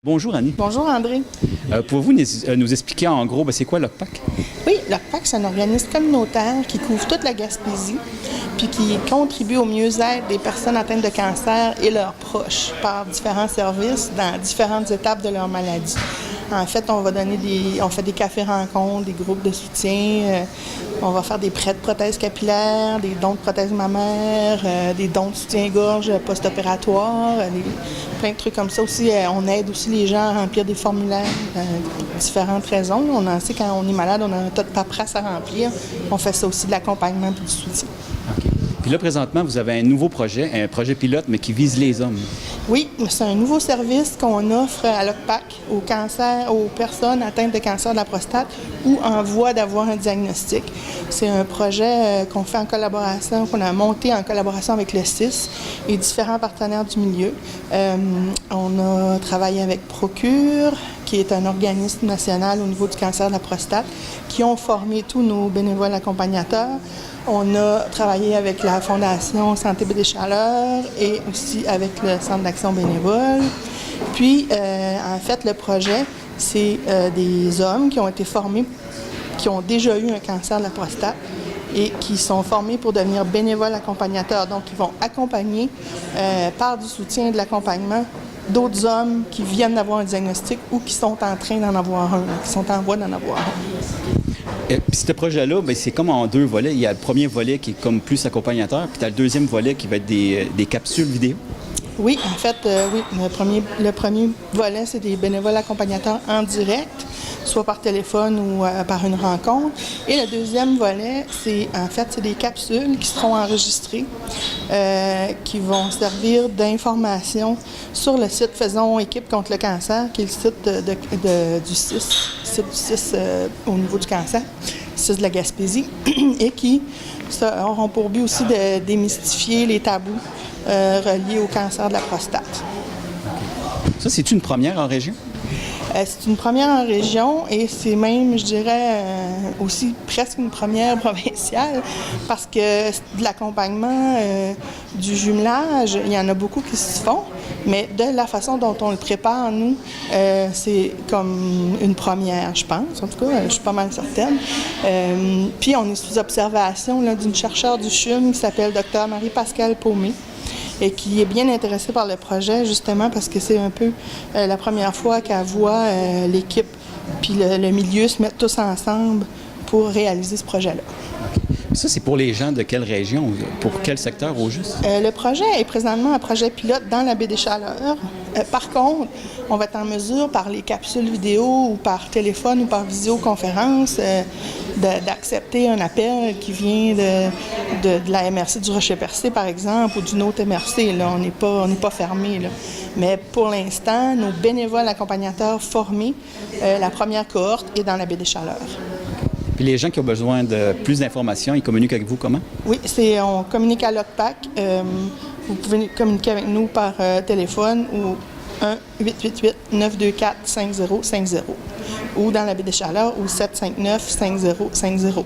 Bonjour Annie. Bonjour André. Pouvez-vous nous expliquer en gros, c'est quoi l'OCPAC? Oui, l'OCPAC, c'est un organisme communautaire qui couvre toute la Gaspésie puis qui contribue au mieux-être des personnes atteintes de cancer et leurs proches par différents services dans différentes étapes de leur maladie. En fait, on fait des cafés-rencontres, des groupes de soutien, on va faire des prêts de prothèses capillaires, des dons de prothèses mammaires, des dons de soutien-gorge post-opératoire, plein de trucs comme ça aussi. On aide aussi les gens à remplir des formulaires pour différentes raisons. On sait quand on est malade, on a un tas de paperasse à remplir. On fait ça aussi de l'accompagnement et du soutien. OK. Puis là, présentement, vous avez un nouveau projet, un projet pilote, mais qui vise les hommes. Oui, c'est un nouveau service qu'on offre à l'OCPAC aux personnes atteintes de cancer de la prostate ou en voie d'avoir un diagnostic. C'est un projet qu'on fait en collaboration, qu'on a monté en collaboration avec le CIS et différents partenaires du milieu. On a travaillé avec Procure, qui est un organisme national au niveau du cancer de la prostate, qui ont formé tous nos bénévoles accompagnateurs. On a travaillé avec la Fondation Santé Baie des Chaleurs et aussi avec le Centre d'action bénévole. Puis, en fait, le projet, c'est des hommes qui ont été formés, qui ont déjà eu un cancer de la prostate et qui sont formés pour devenir bénévoles accompagnateurs. Donc, ils vont accompagner par du soutien et de l'accompagnement d'autres hommes qui viennent d'avoir un diagnostic ou qui sont en train d'en avoir un, qui sont en voie d'en avoir un. Puis ce projet-là, c'est comme en deux volets. Il y a le premier volet qui est comme plus accompagnateur, puis tu as le deuxième volet qui va être des capsules vidéo. Oui, en fait, oui. Le premier volet, c'est des bénévoles accompagnateurs en direct, soit par téléphone ou par une rencontre. Et le deuxième volet, c'est des capsules qui seront enregistrées, qui vont servir d'information sur le site Faisons équipe contre le cancer, qui est le site du CIS au niveau du cancer, CIS de la Gaspésie, et qui auront pour but aussi de démystifier les tabous reliés au cancer de la prostate. Ça, c'est une première en région? C'est une première en région et c'est même, je dirais, aussi presque une première provinciale parce que de l'accompagnement, du jumelage, il y en a beaucoup qui se font, mais de la façon dont on le prépare, nous, c'est comme une première, je pense. En tout cas, je suis pas mal certaine. Puis on est sous observation là, d'une chercheure du CHUM qui s'appelle Dr. Marie-Pascale Paumé, et qui est bien intéressée par le projet, justement parce que c'est un peu la première fois qu'elle voit l'équipe puis le milieu se mettre tous ensemble pour réaliser ce projet-là. Ça, c'est pour les gens de quelle région? Pour quel secteur au juste? Le projet est présentement un projet pilote dans la baie des Chaleurs. Par contre, on va être en mesure, par les capsules vidéo ou par téléphone ou par visioconférence, d'accepter un appel qui vient de la MRC du Rocher-Percé, par exemple, ou d'une autre MRC. Là, on n'est pas fermé. Là. Mais pour l'instant, nos bénévoles accompagnateurs formés, la première cohorte est dans la baie des Chaleurs. Puis les gens qui ont besoin de plus d'informations, ils communiquent avec vous comment? Oui, on communique à l'OCPAC. Vous pouvez communiquer avec nous par téléphone ou 1-888-924-5050 ou dans la baie des Chaleurs au 759-5050.